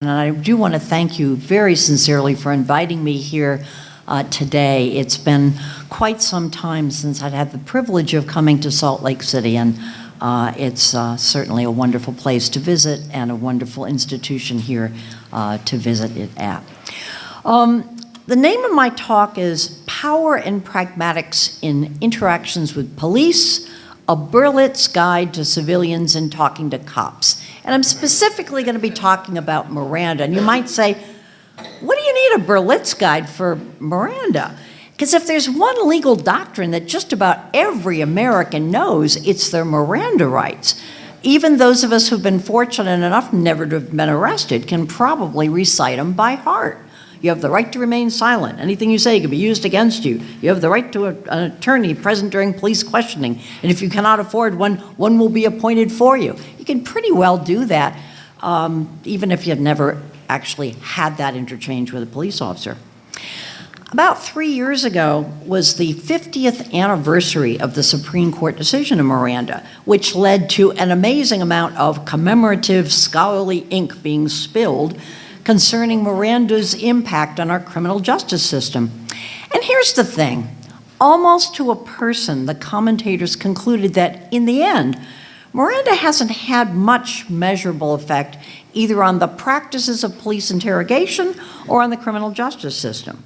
And I do want to thank you very sincerely for inviting me here today. It's been quite some time since I'd had the privilege of coming to Salt Lake City, and it's certainly a wonderful place to visit and a wonderful institution here to visit it at. The name of my talk is Power and Pragmatics in Interactions with Police, a Berlitz Guide to Civilians in Talking to Cops. And I'm specifically going to be talking about Miranda. And you might say, what do you need a Berlitz Guide for Miranda? Because if there's one legal doctrine that just about every American knows, it's their Miranda rights. Even those of us who've been fortunate enough never to have been arrested can probably recite them by heart. You have the right to remain silent. Anything you say can be used against you. You have the right to an attorney present during police questioning. And if you cannot afford one, one will be appointed for you. You can pretty well do that, even if you've never actually had that interchange with a police officer. About 3 years ago was the 50th anniversary of the Supreme Court decision in Miranda, which led to an amazing amount of commemorative scholarly ink being spilled concerning Miranda's impact on our criminal justice system. And here's the thing, almost to a person, the commentators concluded that in the end, Miranda hasn't had much measurable effect either on the practices of police interrogation or on the criminal justice system.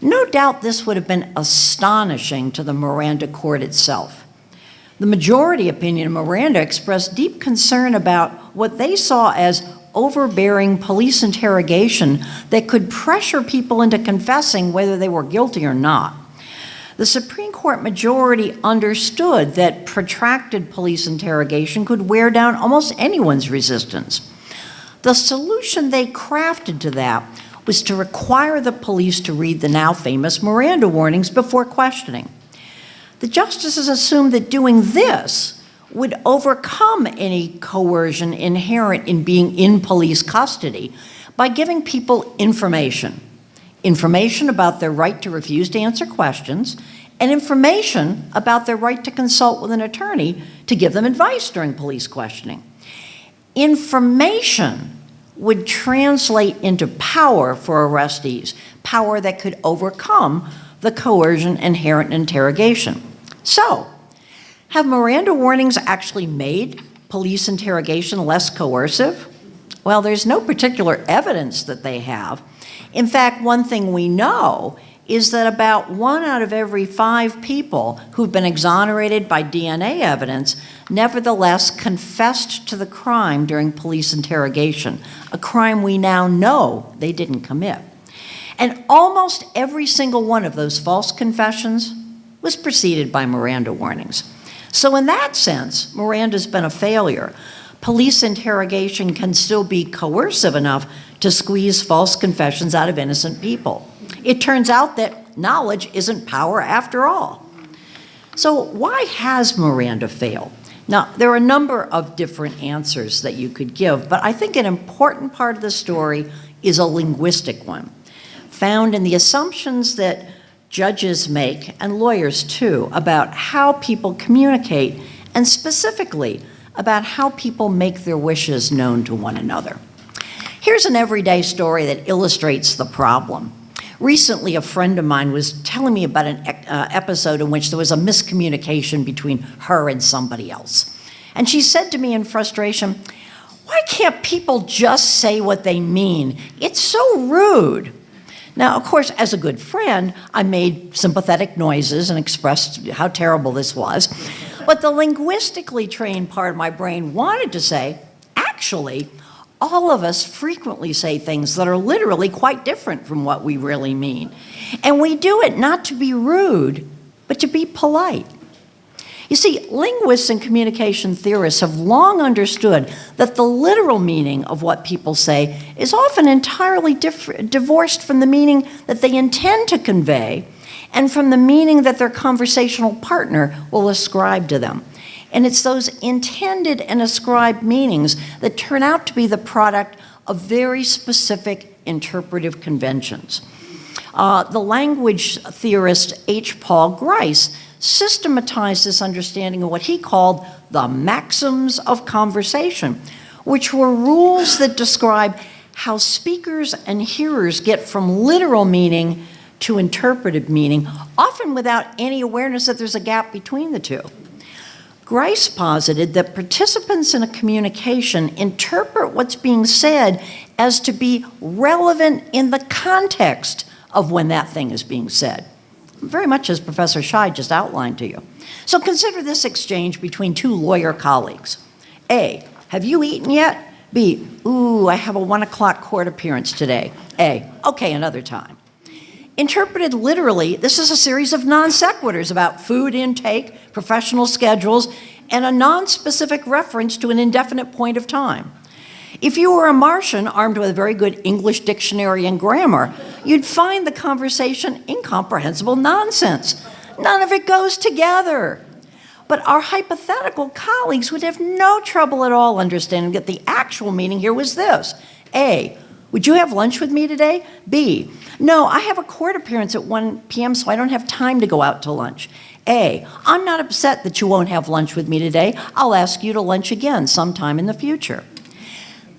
No doubt this would have been astonishing to the Miranda court itself. The majority opinion of Miranda expressed deep concern about what they saw as overbearing police interrogation that could pressure people into confessing whether they were guilty or not. The Supreme Court majority understood that protracted police interrogation could wear down almost anyone's resistance. The solution they crafted to that was to require the police to read the now famous Miranda warnings before questioning. The justices assumed that doing this would overcome any coercion inherent in being in police custody by giving people information about their right to refuse to answer questions, and information about their right to consult with an attorney to give them advice during police questioning. Information would translate into power for arrestees, power that could overcome the coercion inherent in interrogation. So, have Miranda warnings actually made police interrogation less coercive? Well, there's no particular evidence that they have. In fact, one thing we know is that about 1 out of every 5 people who've been exonerated by DNA evidence nevertheless confessed to the crime during police interrogation, a crime we now know they didn't commit. And almost every single one of those false confessions was preceded by Miranda warnings. So in that sense, Miranda's been a failure. Police interrogation can still be coercive enough to squeeze false confessions out of innocent people. It turns out that knowledge isn't power after all. So why has Miranda failed? Now, there are a number of different answers that you could give, but I think an important part of the story is a linguistic one, found in the assumptions that judges make, and lawyers too, about how people communicate, and specifically about how people make their wishes known to one another. Here's an everyday story that illustrates the problem. Recently, a friend of mine was telling me about an episode in which there was a miscommunication between her and somebody else. And she said to me in frustration, "Why can't people just say what they mean? It's so rude." Now, of course, as a good friend, I made sympathetic noises and expressed how terrible this was. But the linguistically trained part of my brain wanted to say, actually, all of us frequently say things that are literally quite different from what we really mean. And we do it not to be rude, but to be polite. You see, linguists and communication theorists have long understood that the literal meaning of what people say is often entirely divorced from the meaning that they intend to convey and from the meaning that their conversational partner will ascribe to them. And it's those intended and ascribed meanings that turn out to be the product of very specific interpretive conventions. The language theorist H. Paul Grice systematized this understanding of what he called the Maxims of Conversation, which were rules that describe how speakers and hearers get from literal meaning to interpretive meaning, often without any awareness that there's a gap between the two. Grice posited that participants in a communication interpret what's being said as to be relevant in the context of when that thing is being said, very much as Professor Schei just outlined to you. So consider this exchange between two lawyer colleagues. A, have you eaten yet? B, ooh, I have a 1 o'clock court appearance today. A, okay, another time. Interpreted literally, this is a series of non sequiturs about food intake, professional schedules, and a non-specific reference to an indefinite point of time. If you were a Martian armed with a very good English dictionary and grammar, you'd find the conversation incomprehensible nonsense. None of it goes together. But our hypothetical colleagues would have no trouble at all understanding that the actual meaning here was this. A, would you have lunch with me today? B, no, I have a court appearance at 1 p.m., so I don't have time to go out to lunch. A, I'm not upset that you won't have lunch with me today. I'll ask you to lunch again sometime in the future.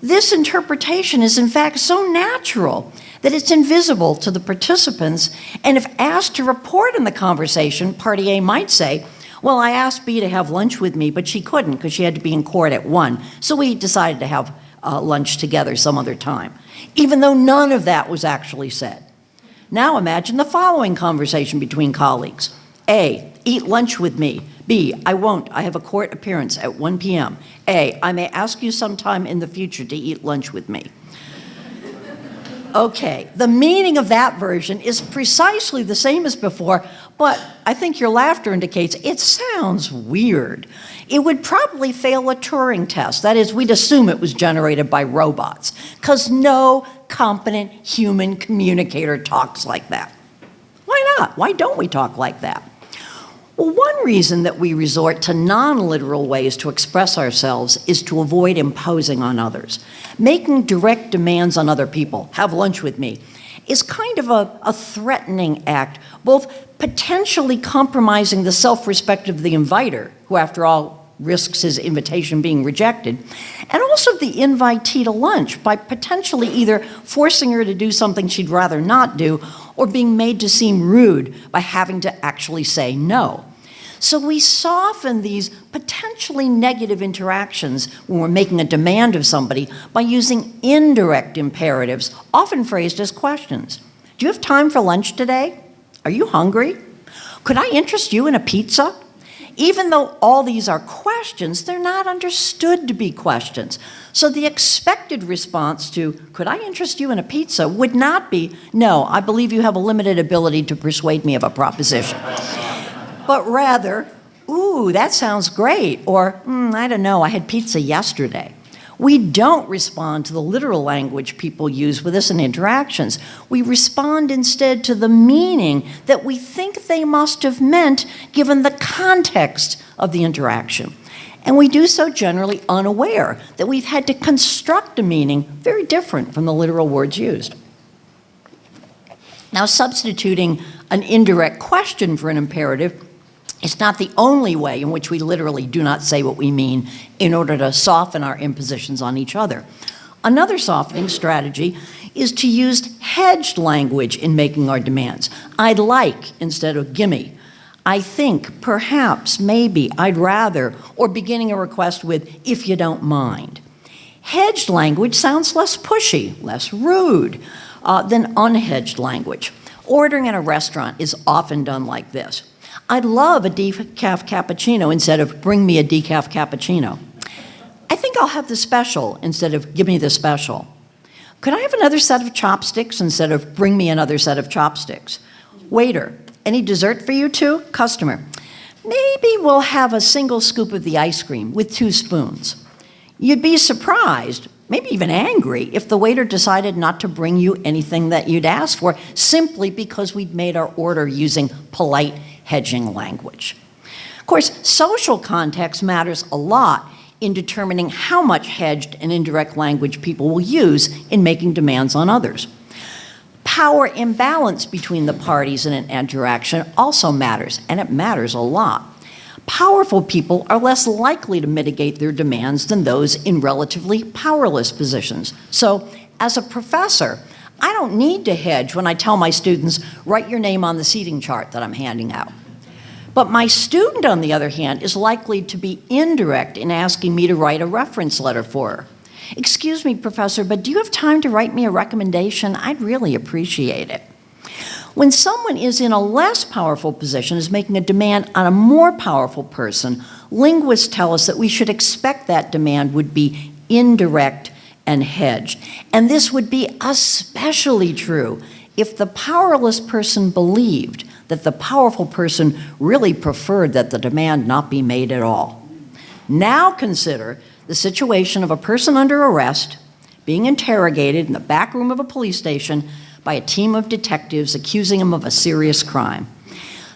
This interpretation is in fact so natural that it's invisible to the participants, and if asked to report in the conversation, party A might say, well, I asked B to have lunch with me, but she couldn't because she had to be in court at 1, so we decided to have lunch together some other time, even though none of that was actually said. Now imagine the following conversation between colleagues. A, eat lunch with me. B, I won't. I have a court appearance at 1 p.m. A, I may ask you sometime in the future to eat lunch with me. Okay, the meaning of that version is precisely the same as before, but I think your laughter indicates it sounds weird. It would probably fail a Turing test. That is, we'd assume it was generated by robots, because no competent human communicator talks like that. Why not? Why don't we talk like that? Well, one reason that we resort to non-literal ways to express ourselves is to avoid imposing on others. Making direct demands on other people, have lunch with me, is kind of a threatening act, both potentially compromising the self-respect of the inviter, who after all risks his invitation being rejected, and also the invitee to lunch by potentially either forcing her to do something she'd rather not do or being made to seem rude by having to actually say no. So we soften these potentially negative interactions when we're making a demand of somebody by using indirect imperatives, often phrased as questions. Do you have time for lunch today? Are you hungry? Could I interest you in a pizza? Even though all these are questions, they're not understood to be questions. So the expected response to, could I interest you in a pizza, would not be, no, I believe you have a limited ability to persuade me of a proposition. But rather, ooh, that sounds great, or I don't know, I had pizza yesterday. We don't respond to the literal language people use with us in interactions. We respond instead to the meaning that we think they must have meant given the context of the interaction. And we do so generally unaware that we've had to construct a meaning very different from the literal words used. Now, substituting an indirect question for an imperative is not the only way in which we literally do not say what we mean in order to soften our impositions on each other. Another softening strategy is to use hedged language in making our demands. I'd like instead of gimme. I think, perhaps, maybe, I'd rather, or beginning a request with, if you don't mind. Hedged language sounds less pushy, less rude than unhedged language. Ordering at a restaurant is often done like this. I'd love a decaf cappuccino instead of bring me a decaf cappuccino. I think I'll have the special instead of give me the special. Could I have another set of chopsticks instead of bring me another set of chopsticks? Waiter, any dessert for you too? Customer, maybe we'll have a single scoop of the ice cream with 2 spoons. You'd be surprised, maybe even angry, if the waiter decided not to bring you anything that you'd asked for simply because we'd made our order using polite hedging language. Of course, social context matters a lot in determining how much hedged and indirect language people will use in making demands on others. Power imbalance between the parties in an interaction also matters, and it matters a lot. Powerful people are less likely to mitigate their demands than those in relatively powerless positions. So, as a professor, I don't need to hedge when I tell my students, write your name on the seating chart that I'm handing out. But my student, on the other hand, is likely to be indirect in asking me to write a reference letter for her. Excuse me, professor, but do you have time to write me a recommendation? I'd really appreciate it. When someone is in a less powerful position, is making a demand on a more powerful person, linguists tell us that we should expect that demand would be indirect and hedged. And this would be especially true if the powerless person believed that the powerful person really preferred that the demand not be made at all. Now consider the situation of a person under arrest being interrogated in the back room of a police station by a team of detectives accusing him of a serious crime.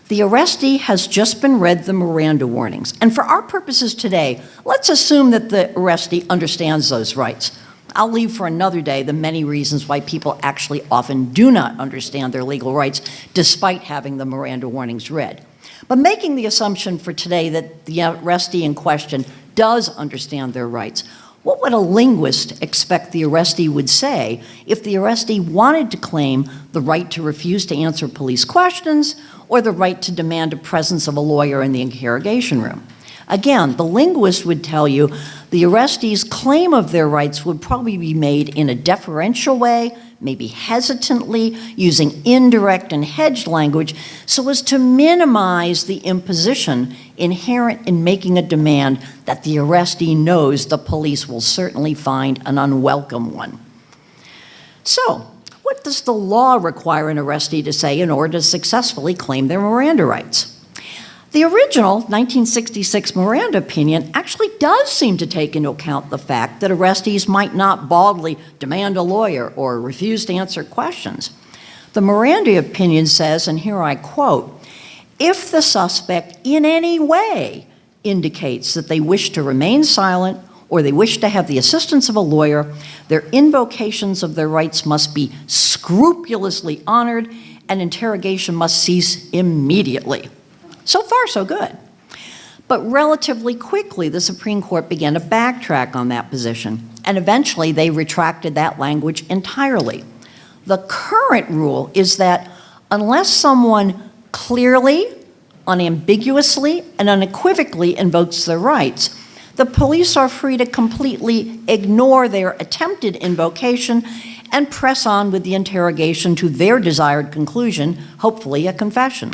The arrestee has just been read the Miranda warnings. And for our purposes today, let's assume that the arrestee understands those rights. I'll leave for another day the many reasons why people actually often do not understand their legal rights despite having the Miranda warnings read. But making the assumption for today that the arrestee in question does understand their rights, what would a linguist expect the arrestee would say if the arrestee wanted to claim the right to refuse to answer police questions or the right to demand a presence of a lawyer in the interrogation room? Again, the linguist would tell you the arrestee's claim of their rights would probably be made in a deferential way, maybe hesitantly, using indirect and hedged language so as to minimize the imposition inherent in making a demand that the arrestee knows the police will certainly find an unwelcome one. So, what does the law require an arrestee to say in order to successfully claim their Miranda rights? The original 1966 Miranda opinion actually does seem to take into account the fact that arrestees might not baldly demand a lawyer or refuse to answer questions. The Miranda opinion says, and here I quote, "If the suspect in any way indicates that they wish to remain silent or they wish to have the assistance of a lawyer, their invocations of their rights must be scrupulously honored and interrogation must cease immediately." So far, so good. But relatively quickly, the Supreme Court began to backtrack on that position, and eventually they retracted that language entirely. The current rule is that unless someone clearly, unambiguously, and unequivocally invokes their rights, the police are free to completely ignore their attempted invocation and press on with the interrogation to their desired conclusion, hopefully a confession.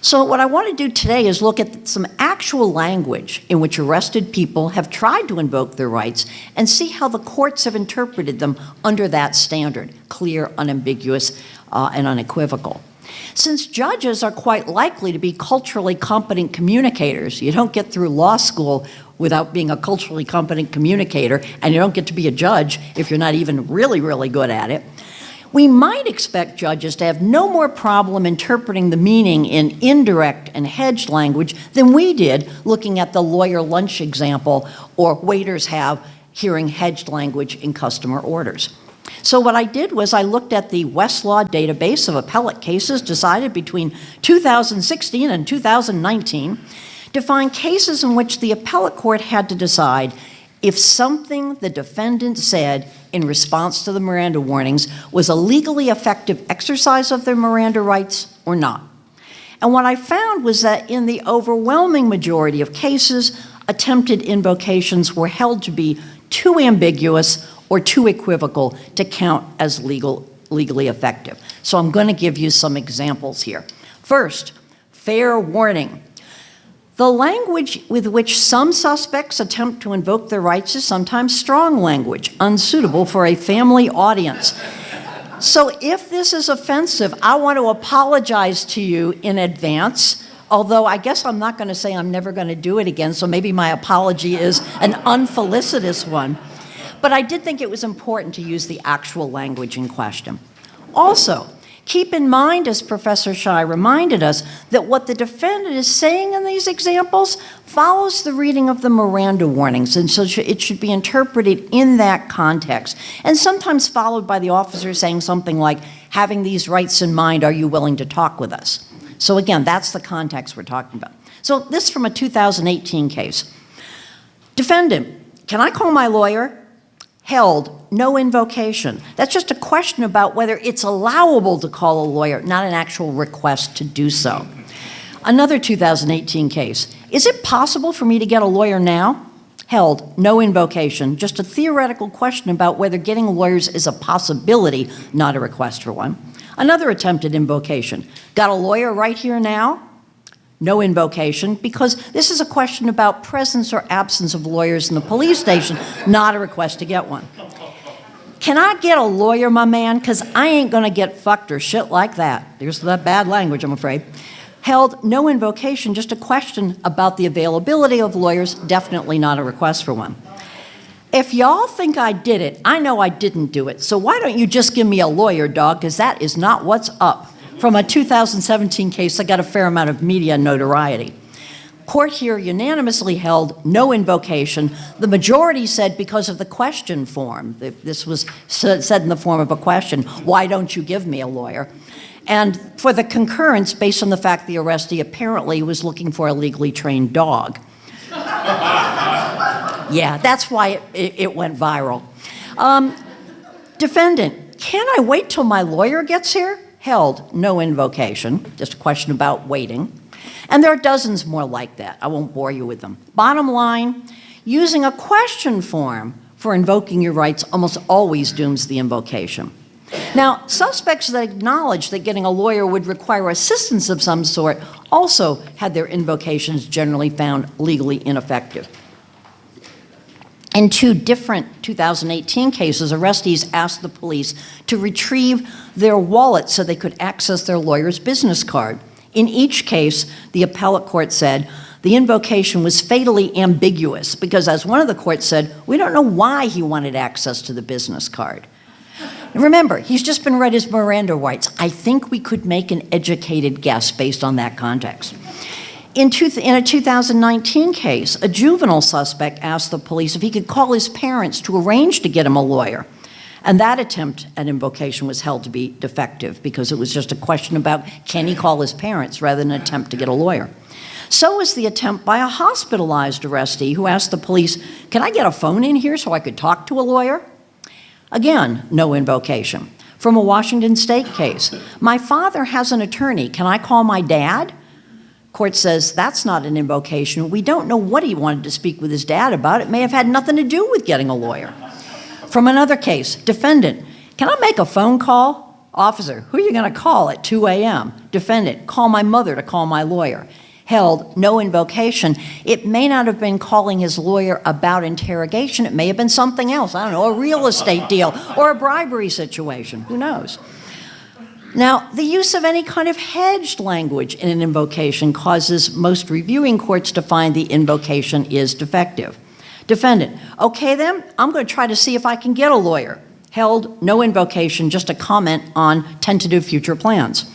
So what I want to do today is look at some actual language in which arrested people have tried to invoke their rights and see how the courts have interpreted them under that standard, clear, unambiguous, and unequivocal. Since judges are quite likely to be culturally competent communicators, you don't get through law school without being a culturally competent communicator, and you don't get to be a judge if you're not even really, really good at it, we might expect judges to have no more problem interpreting the meaning in indirect and hedged language than we did looking at the lawyer lunch example or waiters have hearing hedged language in customer orders. So what I did was I looked at the Westlaw database of appellate cases decided between 2016 and 2019 to find cases in which the appellate court had to decide if something the defendant said in response to the Miranda warnings was a legally effective exercise of their Miranda rights or not. And what I found was that in the overwhelming majority of cases, attempted invocations were held to be too ambiguous or too equivocal to count as legally effective. So I'm going to give you some examples here. First, fair warning. The language with which some suspects attempt to invoke their rights is sometimes strong language, unsuitable for a family audience. So if this is offensive, I want to apologize to you in advance, although I guess I'm not going to say I'm never going to do it again, so maybe my apology is an unfelicitous one. But I did think it was important to use the actual language in question. Also, keep in mind, as Professor Shai reminded us, that what the defendant is saying in these examples follows the reading of the Miranda warnings, and so it should be interpreted in that context, and sometimes followed by the officer saying something like, having these rights in mind, are you willing to talk with us? So again, that's the context we're talking about. So this from a 2018 case. Defendant, can I call my lawyer? Held, no invocation. That's just a question about whether it's allowable to call a lawyer, not an actual request to do so. Another 2018 case. Is it possible for me to get a lawyer now? Held, no invocation. Just a theoretical question about whether getting lawyers is a possibility, not a request for one. Another attempted invocation. Got a lawyer right here now? No invocation, because this is a question about presence or absence of lawyers in the police station, not a request to get one. Can I get a lawyer, my man? Because I ain't going to get fucked or shit like that. There's that bad language, I'm afraid. Held, no invocation, just a question about the availability of lawyers, definitely not a request for one. If y'all think I did it, I know I didn't do it, so why don't you just give me a lawyer, dog, because that is not what's up. From a 2017 case that got a fair amount of media notoriety. Court here unanimously held no invocation. The majority said because of the question form. This was said in the form of a question, why don't you give me a lawyer? And for the concurrence based on the fact the arrestee apparently was looking for a legally trained dog. Yeah, that's why it went viral. Defendant, can I wait till my lawyer gets here? Held, no invocation, just a question about waiting. And there are dozens more like that. I won't bore you with them. Bottom line, using a question form for invoking your rights almost always dooms the invocation. Now, suspects that acknowledge that getting a lawyer would require assistance of some sort also had their invocations generally found legally ineffective. In two different 2018 cases, arrestees asked the police to retrieve their wallet so they could access their lawyer's business card. In each case, the appellate court said the invocation was fatally ambiguous because, as one of the courts said, we don't know why he wanted access to the business card. Remember, he's just been read his Miranda rights. I think we could make an educated guess based on that context. In a 2019 case, a juvenile suspect asked the police if he could call his parents to arrange to get him a lawyer. And that attempt at invocation was held to be defective because it was just a question about can he call his parents rather than an attempt to get a lawyer. So was the attempt by a hospitalized arrestee who asked the police, can I get a phone in here so I could talk to a lawyer? Again, no invocation. From a Washington State case, my father has an attorney. Can I call my dad? Court says that's not an invocation. We don't know what he wanted to speak with his dad about. It may have had nothing to do with getting a lawyer. From another case, defendant, can I make a phone call? Officer, who are you going to call at 2 a.m.? Defendant, call my mother to call my lawyer. Held, no invocation. It may not have been calling his lawyer about interrogation. It may have been something else. I don't know, a real estate deal or a bribery situation. Who knows? Now, the use of any kind of hedged language in an invocation causes most reviewing courts to find the invocation is defective. Defendant, okay then, I'm going to try to see if I can get a lawyer. Held, no invocation, just a comment on tentative future plans.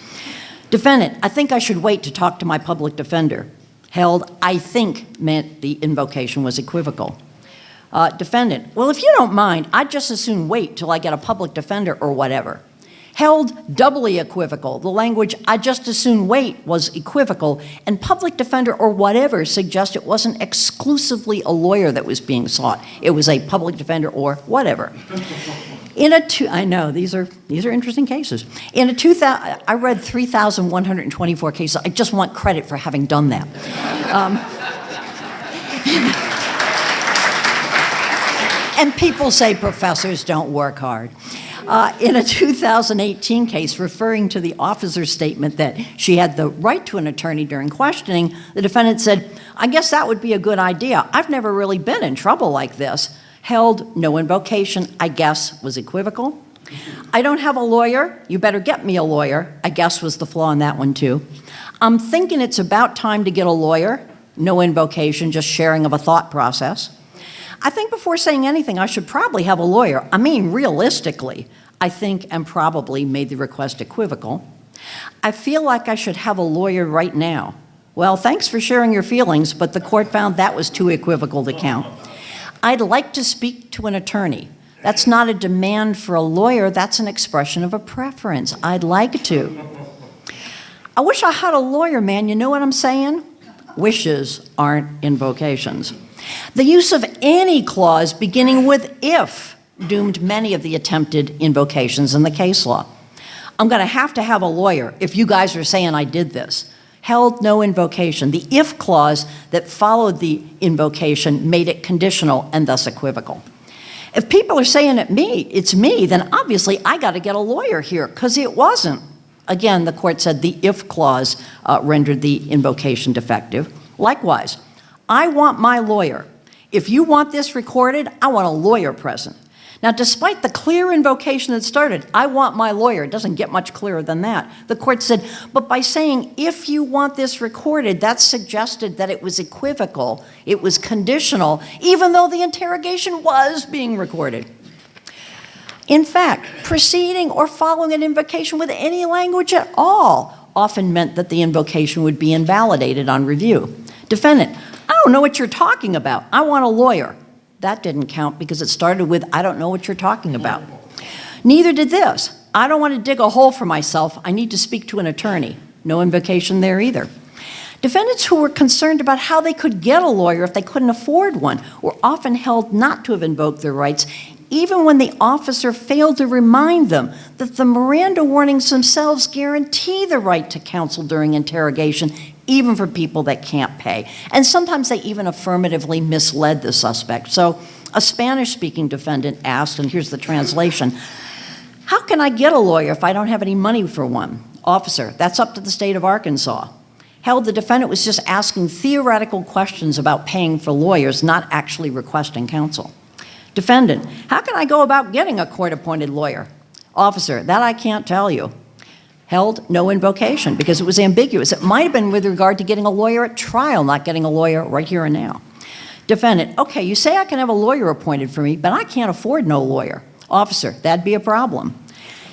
Defendant, I think I should wait to talk to my public defender. Held, I think meant the invocation was equivocal. Defendant, well, if you don't mind, I'd just as soon wait till I get a public defender or whatever. Held, doubly equivocal. The language, I'd just as soon wait, was equivocal, and public defender or whatever suggests it wasn't exclusively a lawyer that was being sought. It was a public defender or whatever. I know, these are interesting cases. I read 3,124 cases. I just want credit for having done that. And people say professors don't work hard. In a 2018 case, referring to the officer's statement that she had the right to an attorney during questioning, the defendant said, I guess that would be a good idea. I've never really been in trouble like this. Held, no invocation, I guess, was equivocal. I don't have a lawyer. You better get me a lawyer, I guess was the flaw in that one too. I'm thinking it's about time to get a lawyer. No invocation, just sharing of a thought process. I think before saying anything, I should probably have a lawyer. I mean, realistically, I think and probably made the request equivocal. I feel like I should have a lawyer right now. Well, thanks for sharing your feelings, but the court found that was too equivocal to count. I'd like to speak to an attorney. That's not a demand for a lawyer, that's an expression of a preference. I'd like to. I wish I had a lawyer, man, you know what I'm saying? wishes aren't invocations. The use of any clause beginning with if doomed many of the attempted invocations in the case law. I'm going to have a lawyer if you guys are saying I did this. Held no invocation. The if clause that followed the invocation made it conditional and thus equivocal. If people are saying it's me, then obviously I got to get a lawyer here because it wasn't. Again, the court said the if clause rendered the invocation defective. Likewise, I want my lawyer. If you want this recorded, I want a lawyer present. Now, despite the clear invocation that started, I want my lawyer, it doesn't get much clearer than that. The court said, but by saying, if you want this recorded, that suggested that it was equivocal, it was conditional, even though the interrogation was being recorded. In fact, preceding or following an invocation with any language at all often meant that the invocation would be invalidated on review. Defendant, I don't know what you're talking about. I want a lawyer. That didn't count because it started with, I don't know what you're talking about. Neither did this. I don't want to dig a hole for myself. I need to speak to an attorney. No invocation there either. Defendants who were concerned about how they could get a lawyer if they couldn't afford one were often held not to have invoked their rights, even when the officer failed to remind them that the Miranda warnings themselves guarantee the right to counsel during interrogation, even for people that can't pay. And sometimes they even affirmatively misled the suspect. So a Spanish-speaking defendant asked, and here's the translation, how can I get a lawyer if I don't have any money for one? Officer, that's up to the state of Arkansas. Held the defendant was just asking theoretical questions about paying for lawyers, not actually requesting counsel. Defendant, how can I go about getting a court-appointed lawyer? Officer, that I can't tell you. Held no invocation because it was ambiguous. It might have been with regard to getting a lawyer at trial, not getting a lawyer right here and now. Defendant, okay, you say I can have a lawyer appointed for me, but I can't afford no lawyer. Officer, that'd be a problem.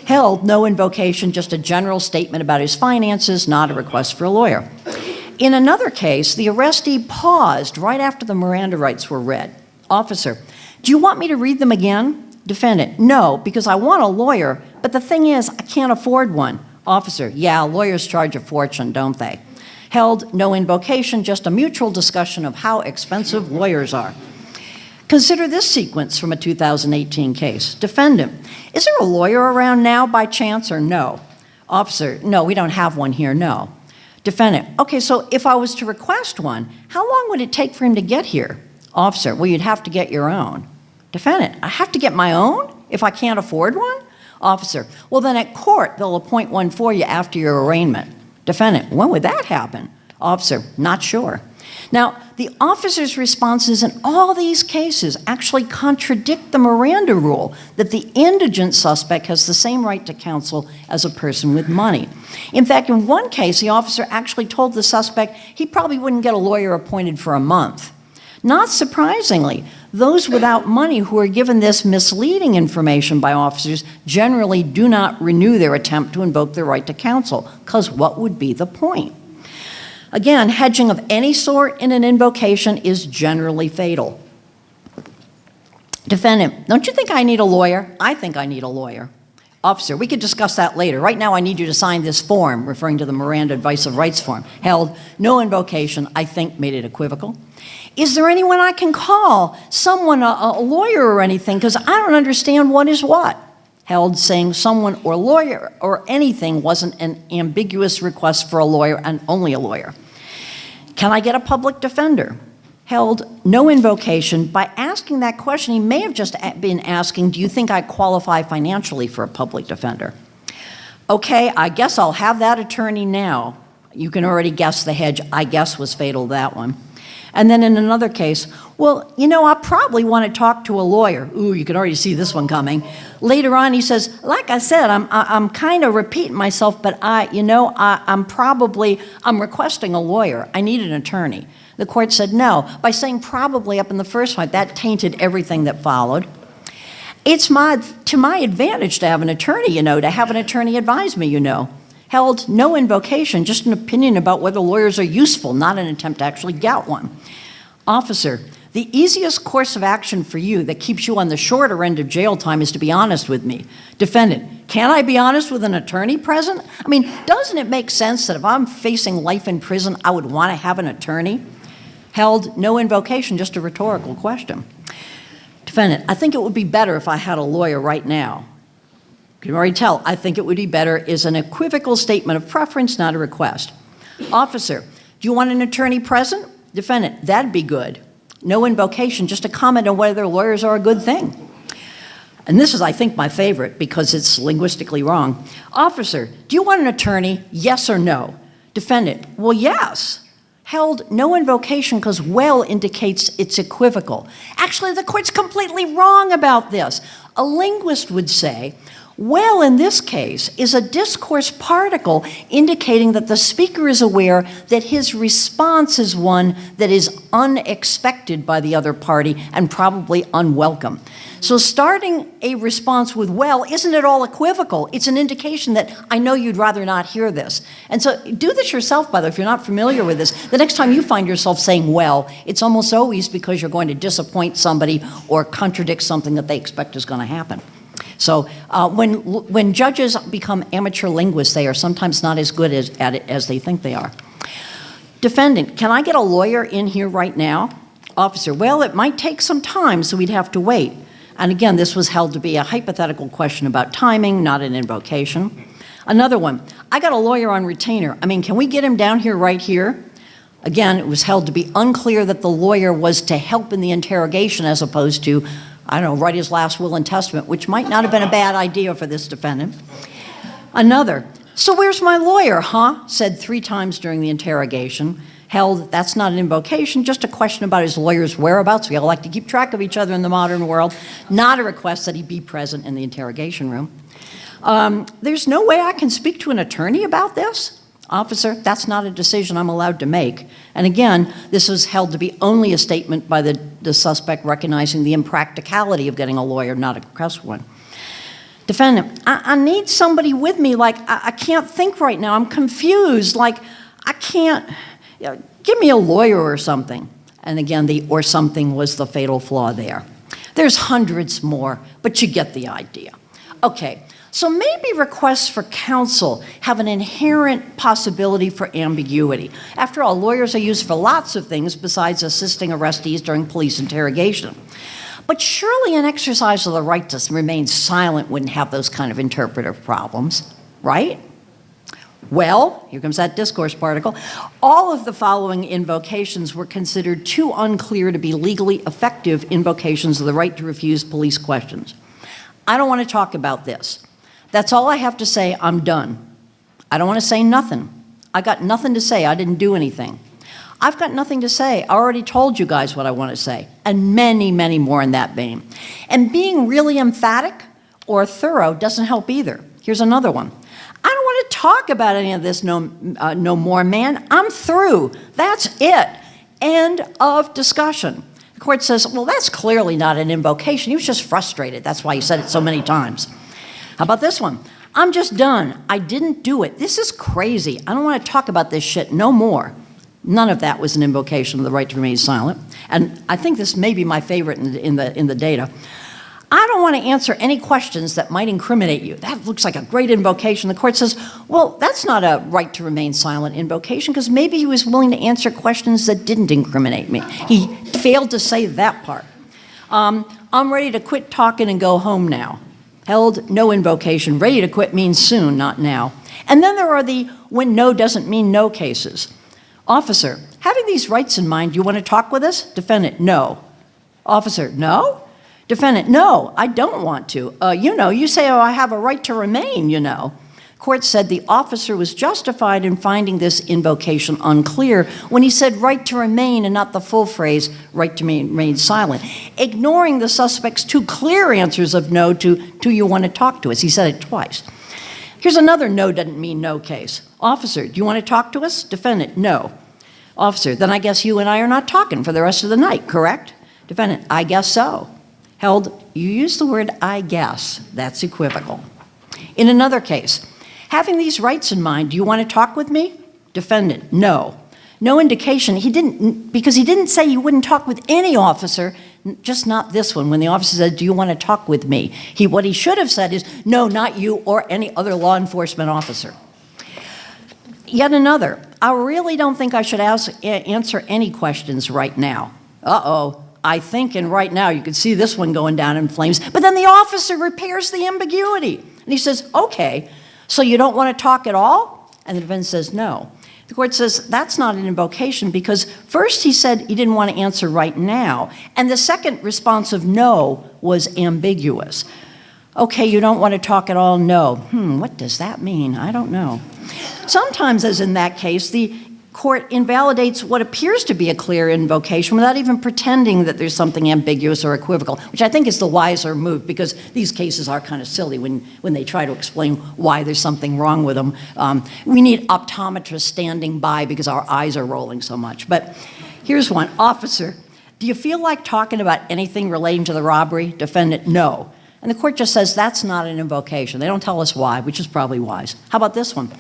Held no invocation, just a general statement about his finances, not a request for a lawyer. In another case, the arrestee paused right after the Miranda rights were read. Officer, do you want me to read them again? Defendant, no, because I want a lawyer, but the thing is, I can't afford one. Officer, yeah, lawyers charge a fortune, don't they? Held no invocation, just a mutual discussion of how expensive lawyers are. Consider this sequence from a 2018 case. Defendant, is there a lawyer around now by chance or no? Officer, no, we don't have one here, no. Defendant, okay, so if I was to request one, how long would it take for him to get here? Officer, well, you'd have to get your own. Defendant, I have to get my own if I can't afford one? Officer, well, then at court, they'll appoint one for you after your arraignment. Defendant, when would that happen? Officer, not sure. Now, the officer's responses in all these cases actually contradict the Miranda rule that the indigent suspect has the same right to counsel as a person with money. In fact, in one case, the officer actually told the suspect he probably wouldn't get a lawyer appointed for a month. Not surprisingly, those without money who are given this misleading information by officers generally do not renew their attempt to invoke their right to counsel, because what would be the point? Again, hedging of any sort in an invocation is generally fatal. Defendant, don't you think I need a lawyer? I think I need a lawyer. Officer, we could discuss that later. Right now I need you to sign this form, referring to the Miranda Advice of Rights form. Held, no invocation, I think made it equivocal. Is there anyone I can call? Someone, a lawyer or anything, because I don't understand what is what. Held, saying someone or lawyer or anything wasn't an ambiguous request for a lawyer and only a lawyer. Can I get a public defender? Held, no invocation. By asking that question, he may have just been asking, do you think I qualify financially for a public defender? Okay, I guess I'll have that attorney now. You can already guess the hedge, I guess was fatal, that one. And then in another case, well, you know, I probably want to talk to a lawyer. Ooh, you can already see this one coming. Later on, he says, like I said, I'm kind of repeating myself, but I'm requesting a lawyer. I need an attorney. The court said no. By saying probably up in the first one, that tainted everything that followed. It's to my advantage to have an attorney, to have an attorney advise me, Held, no invocation, just an opinion about whether lawyers are useful, not an attempt to actually get one. Officer, The easiest course of action for you that keeps you on the shorter end of jail time is to be honest with me. Defendant, can I be honest with an attorney present? I mean, doesn't it make sense that if I'm facing life in prison, I would want to have an attorney? Held, no invocation, just a rhetorical question. Defendant, I think it would be better if I had a lawyer right now. You can already tell, I think it would be better is an equivocal statement of preference, not a request. Officer, do you want an attorney present? Defendant, that'd be good. No invocation, just a comment on whether lawyers are a good thing. And this is, I think, my favorite because it's linguistically wrong. Officer, do you want an attorney, yes or no? Defendant, well, yes. Held, no invocation because well indicates it's equivocal. Actually, the court's completely wrong about this. A linguist would say, well, in this case, is a discourse particle indicating that the speaker is aware that his response is one that is unexpected by the other party and probably unwelcome. So starting a response with well isn't at all equivocal. It's an indication that I know you'd rather not hear this. And so do this yourself, by the way, if you're not familiar with this. The next time you find yourself saying well, it's almost always because you're going to disappoint somebody or contradict something that they expect is going to happen. So when judges become amateur linguists, they are sometimes not as good at it as they think they are. Defendant, can I get a lawyer in here right now? Officer, well, it might take some time, so we'd have to wait. And again, this was held to be a hypothetical question about timing, not an invocation. Another one, I got a lawyer on retainer. I mean, can we get him down here right here? Again, it was held to be unclear that the lawyer was to help in the interrogation as opposed to, I don't know, write his last will and testament, which might not have been a bad idea for this defendant. Another, so where's my lawyer, huh? Said 3 times during the interrogation. Held, that's not an invocation, just a question about his lawyer's whereabouts. We all like to keep track of each other in the modern world. Not a request that he be present in the interrogation room. There's no way I can speak to an attorney about this? Officer, that's not a decision I'm allowed to make. And again, this was held to be only a statement by the suspect recognizing the impracticality of getting a lawyer, not a request one. Defendant, I need somebody with me, like I can't think right now, I'm confused, like I can't, give me a lawyer or something. And again, the or something was the fatal flaw there. There's hundreds more, but you get the idea. Okay. So maybe requests for counsel have an inherent possibility for ambiguity. After all, lawyers are used for lots of things besides assisting arrestees during police interrogation. But surely an exercise of the right to remain silent wouldn't have those kind of interpretive problems, right? Well, here comes that discourse particle. All of the following invocations were considered too unclear to be legally effective invocations of the right to refuse police questions. I don't want to talk about this. That's all I have to say, I'm done. I don't want to say nothing. I got nothing to say, I didn't do anything. I've got nothing to say, I already told you guys what I want to say, and many, many more in that vein. And being really emphatic or thorough doesn't help either. Here's another one. I don't want to talk about any of this no more, man. I'm through, that's it. End of discussion. The court says, well, that's clearly not an invocation. He was just frustrated, that's why he said it so many times. How about this one? I'm just done. I didn't do it. This is crazy. I don't want to talk about this shit no more. None of that was an invocation of the right to remain silent. And I think this may be my favorite in the data. I don't want to answer any questions that might incriminate you. That looks like a great invocation. The court says, well, that's not a right to remain silent invocation because maybe he was willing to answer questions that didn't incriminate me. He failed to say that part. I'm ready to quit talking and go home now. Held, no invocation. Ready to quit means soon, not now. And then there are the when no doesn't mean no cases. Officer, having these rights in mind, do you want to talk with us? Defendant, no. Officer, no? Defendant, no, I don't want to. You say, oh, I have a right to remain, Court said the officer was justified in finding this invocation unclear when he said right to remain and not the full phrase right to remain silent, ignoring the suspect's 2 clear answers of no to you want to talk to us. He said it twice. Here's another no doesn't mean no case. Officer, do you want to talk to us? Defendant, no. Officer, then I guess you and I are not talking for the rest of the night, correct? Defendant, I guess so. Held, you use the word I guess. That's equivocal. In another case, having these rights in mind, do you want to talk with me? Defendant, no. No indication. He didn't, because he didn't say he wouldn't talk with any officer, just not this one. When the officer said, do you want to talk with me? What he should have said is, no, not you or any other law enforcement officer. Yet another, I really don't think I should answer any questions right now. Uh-oh, I think, and right now, you can see this one going down in flames, but then the officer repairs the ambiguity. And he says, okay, so you don't want to talk at all? And the defendant says, no. The court says that's not an invocation because first he said he didn't want to answer right now, and the second response of no was ambiguous. Okay, you don't want to talk at all? No. What does that mean? I don't know. Sometimes, as in that case, the court invalidates what appears to be a clear invocation without even pretending that there's something ambiguous or equivocal, which I think is the wiser move because these cases are kind of silly when they try to explain why there's something wrong with them. We need optometrists standing by because our eyes are rolling so much. But here's one. Officer, do you feel like talking about anything relating to the robbery? Defendant, no. And the court just says that's not an invocation. They don't tell us why, which is probably wise. How about this one?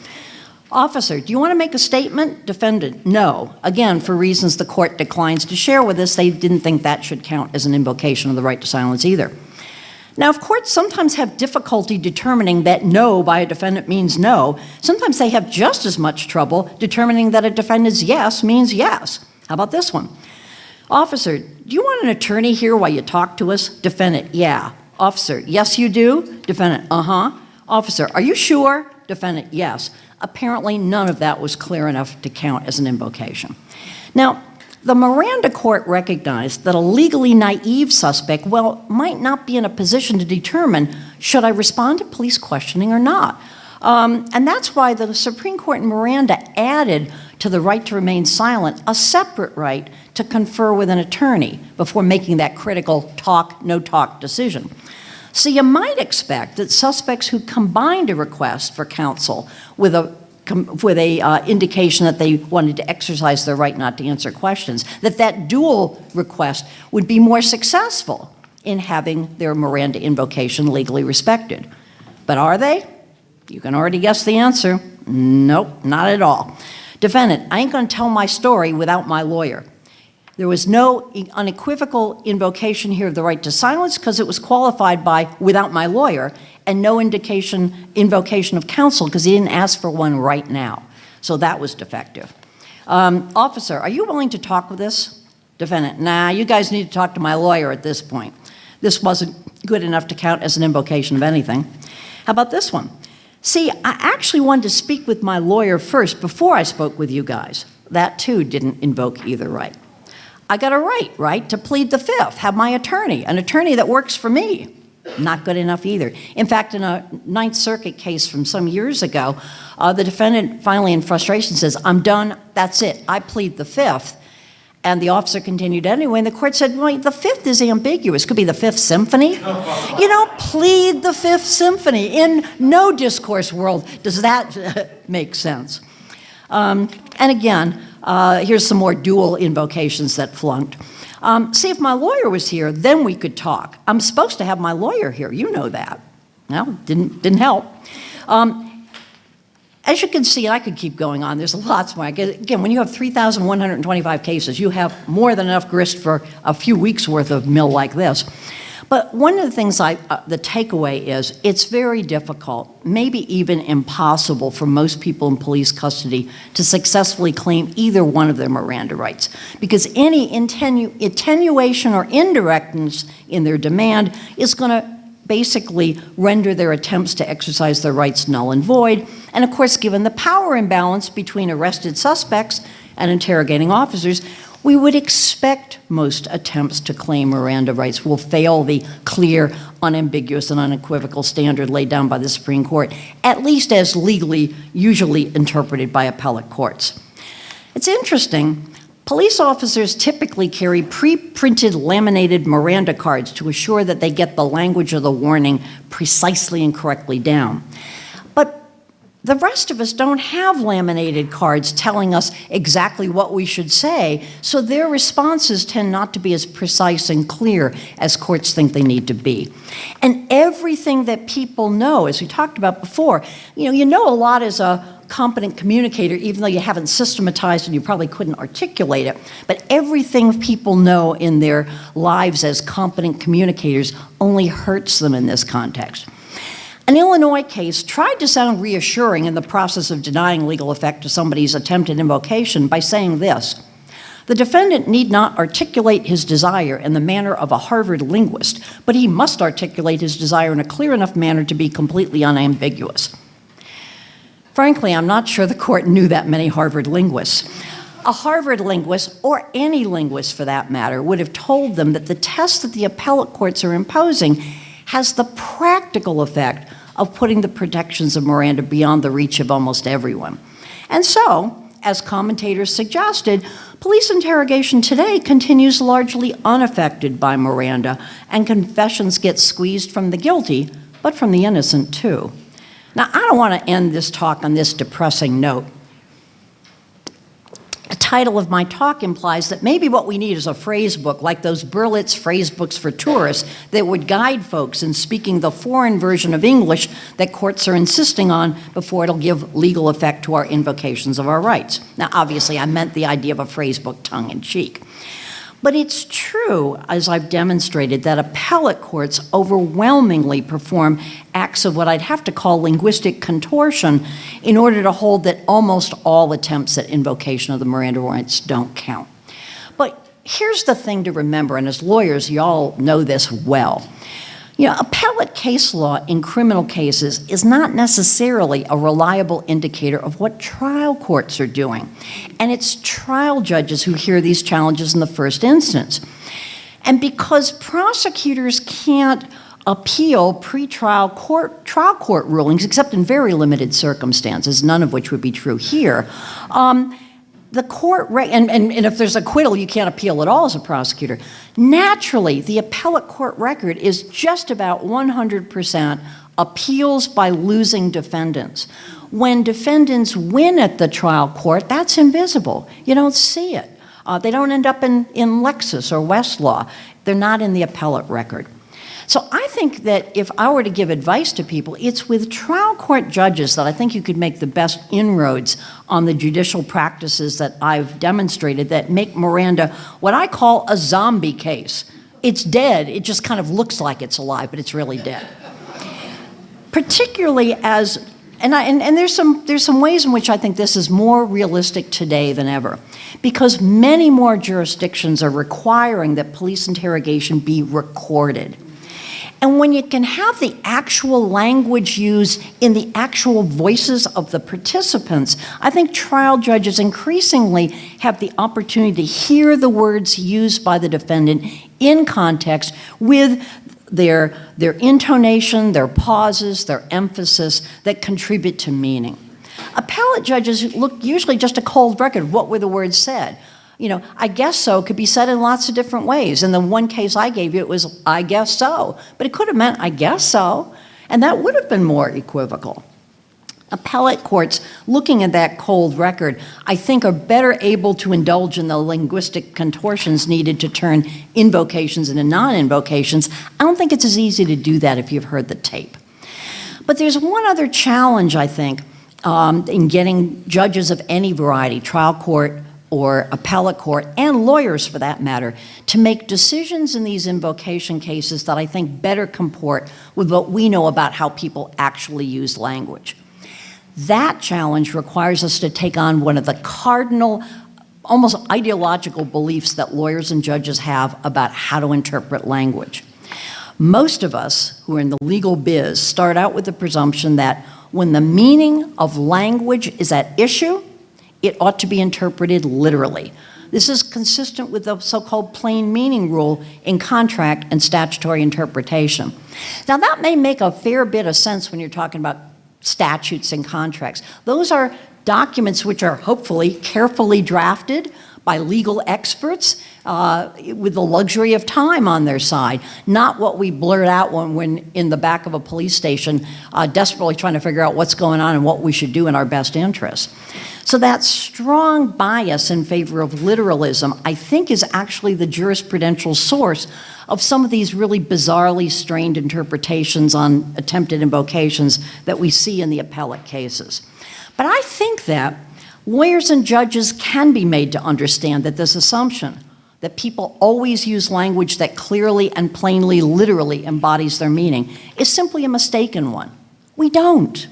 Officer, do you want to make a statement? Defendant, no. Again, for reasons the court declines to share with us, they didn't think that should count as an invocation of the right to silence either. Now, if courts sometimes have difficulty determining that no by a defendant means no, sometimes they have just as much trouble determining that a defendant's yes means yes. How about this one? Officer, do you want an attorney here while you talk to us? Defendant, yeah. Officer, yes you do? Defendant, uh-huh. Officer, are you sure? Defendant, yes. Apparently, none of that was clear enough to count as an invocation. Now, the Miranda court recognized that a legally naive suspect, might not be in a position to determine, should I respond to police questioning or not? And that's why the Supreme Court in Miranda added to the right to remain silent a separate right to confer with an attorney before making that critical talk, no talk decision. So you might expect that suspects who combined a request for counsel with a indication that they wanted to exercise their right not to answer questions, that dual request would be more successful in having their Miranda invocation legally respected. But are they? You can already guess the answer. Nope, not at all. Defendant, I ain't going to tell my story without my lawyer. There was no unequivocal invocation here of the right to silence because it was qualified by without my lawyer, and no invocation of counsel because he didn't ask for one right now. So that was defective. Officer, are you willing to talk with us? Defendant, nah, you guys need to talk to my lawyer at this point. This wasn't good enough to count as an invocation of anything. How about this one? See, I actually wanted to speak with my lawyer first before I spoke with you guys. That too didn't invoke either right. I got a right, to plead the fifth, have my attorney, an attorney that works for me. Not good enough either. In fact, in a Ninth Circuit case from some years ago, the defendant finally in frustration says, I'm done, that's it, I plead the fifth. And the officer continued anyway, and the court said, well, the fifth is ambiguous. Could be the Fifth Symphony. You don't plead the Fifth Symphony. In no discourse world does that make sense. And again, here's some more dual invocations that flunked. See, if my lawyer was here, then we could talk. I'm supposed to have my lawyer here. You know that. Well, didn't help. As you can see, I could keep going on. There's lots more. Again, when you have 3,125 cases, you have more than enough grist for a few weeks' worth of mill like this. But one of the things the takeaway is it's very difficult, maybe even impossible for most people in police custody to successfully claim either one of their Miranda rights, because any attenuation or indirectness in their demand is going to basically render their attempts to exercise their rights null and void. And of course, given the power imbalance between arrested suspects and interrogating officers, we would expect most attempts to claim Miranda rights will fail the clear, unambiguous, and unequivocal standard laid down by the Supreme Court, at least as legally usually interpreted by appellate courts. It's interesting. Police officers typically carry pre-printed laminated Miranda cards to assure that they get the language of the warning precisely and correctly down. But the rest of us don't have laminated cards telling us exactly what we should say, so their responses tend not to be as precise and clear as courts think they need to be. And everything that people know, as we talked about before, you know a lot as a competent communicator, even though you haven't systematized and you probably couldn't articulate it, but everything people know in their lives as competent communicators only hurts them in this context. An Illinois case tried to sound reassuring in the process of denying legal effect to somebody's attempted invocation by saying this: the defendant need not articulate his desire in the manner of a Harvard linguist, but he must articulate his desire in a clear enough manner to be completely unambiguous. Frankly, I'm not sure the court knew that many Harvard linguists. A Harvard linguist, or any linguist for that matter, would have told them that the test that the appellate courts are imposing has the practical effect of putting the protections of Miranda beyond the reach of almost everyone. And so, as commentators suggested, police interrogation today continues largely unaffected by Miranda, and confessions get squeezed from the guilty, but from the innocent too. Now, I don't want to end this talk on this depressing note. The title of my talk implies that maybe what we need is a phrase book like those Berlitz phrase books for tourists that would guide folks in speaking the foreign version of English that courts are insisting on before it'll give legal effect to our invocations of our rights. Now, obviously, I meant the idea of a phrase book tongue-in-cheek. But it's true, as I've demonstrated, that appellate courts overwhelmingly perform acts of what I'd have to call linguistic contortion in order to hold that almost all attempts at invocation of the Miranda rights don't count. But here's the thing to remember, and as lawyers, you all know this well. Appellate case law in criminal cases is not necessarily a reliable indicator of what trial courts are doing. And it's trial judges who hear these challenges in the first instance. And because prosecutors can't appeal trial court rulings, except in very limited circumstances, none of which would be true here, the court, and if there's acquittal, you can't appeal at all as a prosecutor. Naturally, the appellate court record is just about 100% appeals by losing defendants. When defendants win at the trial court, that's invisible. You don't see it. They don't end up in Lexis or Westlaw. They're not in the appellate record. So I think that if I were to give advice to people, it's with trial court judges that I think you could make the best inroads on the judicial practices that I've demonstrated that make Miranda what I call a zombie case. It's dead, it just kind of looks like it's alive, but it's really dead. Particularly as, and there's some ways in which I think this is more realistic today than ever, because many more jurisdictions are requiring that police interrogation be recorded. And when you can have the actual language used in the actual voices of the participants, I think trial judges increasingly have the opportunity to hear the words used by the defendant in context with their intonation, their pauses, their emphasis that contribute to meaning. Appellate judges look usually just a cold record. What were the words said? I guess so could be said in lots of different ways. In the one case I gave you, it was, I guess so. But it could have meant, I guess so. And that would have been more equivocal. Appellate courts, looking at that cold record, I think are better able to indulge in the linguistic contortions needed to turn invocations into non-invocations. I don't think it's as easy to do that if you've heard the tape. But there's one other challenge, I think, in getting judges of any variety, trial court, or appellate court, and lawyers for that matter, to make decisions in these invocation cases that I think better comport with what we know about how people actually use language. That challenge requires us to take on one of the cardinal, almost ideological beliefs that lawyers and judges have about how to interpret language. Most of us who are in the legal biz start out with the presumption that when the meaning of language is at issue, it ought to be interpreted literally. This is consistent with the so-called plain meaning rule in contract and statutory interpretation. Now, that may make a fair bit of sense when you're talking about statutes and contracts. Those are documents which are hopefully carefully drafted by legal experts with the luxury of time on their side, not what we blurt out when in the back of a police station, desperately trying to figure out what's going on and what we should do in our best interest. So that strong bias in favor of literalism, I think, is actually the jurisprudential source of some of these really bizarrely strained interpretations on attempted invocations that we see in the appellate cases. But I think that lawyers and judges can be made to understand that this assumption that people always use language that clearly and plainly, literally embodies their meaning is simply a mistaken one. We don't.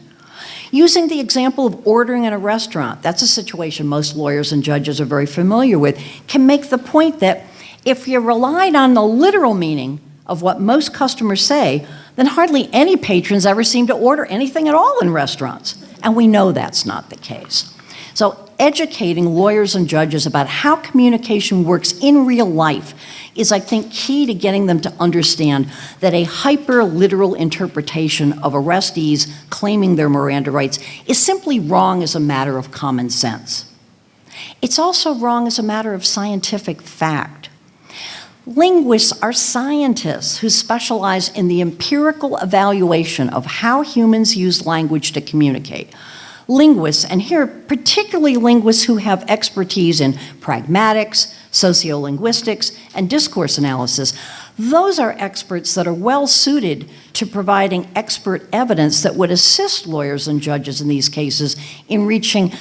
Using the example of ordering in a restaurant, that's a situation most lawyers and judges are very familiar with, can make the point that if you relied on the literal meaning of what most customers say, then hardly any patrons ever seem to order anything at all in restaurants. And we know that's not the case. So educating lawyers and judges about how communication works in real life is, I think, key to getting them to understand that a hyper-literal interpretation of arrestees claiming their Miranda rights is simply wrong as a matter of common sense. It's also wrong as a matter of scientific fact. Linguists are scientists who specialize in the empirical evaluation of how humans use language to communicate. Linguists, and here particularly linguists who have expertise in pragmatics, sociolinguistics, and discourse analysis, those are experts that are well suited to providing expert evidence that would assist lawyers and judges in these cases in reaching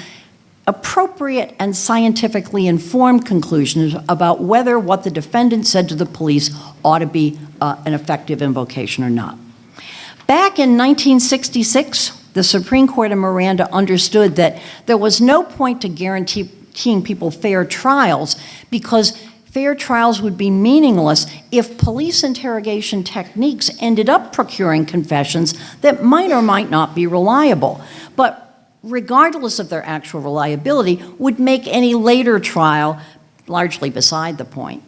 appropriate and scientifically informed conclusions about whether what the defendant said to the police ought to be an effective invocation or not. Back in 1966, the Supreme Court in Miranda understood that there was no point to guaranteeing people fair trials because fair trials would be meaningless if police interrogation techniques ended up procuring confessions that might or might not be reliable. But regardless of their actual reliability, would make any later trial largely beside the point.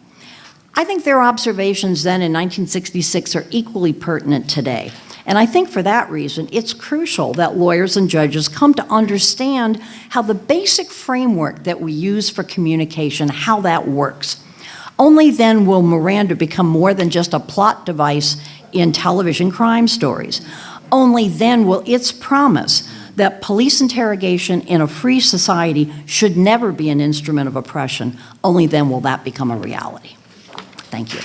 I think their observations then in 1966 are equally pertinent today. And I think for that reason, it's crucial that lawyers and judges come to understand how the basic framework that we use for communication, how that works. Only then will Miranda become more than just a plot device in television crime stories. Only then will its promise that police interrogation in a free society should never be an instrument of oppression, only then will that become a reality. Thank you.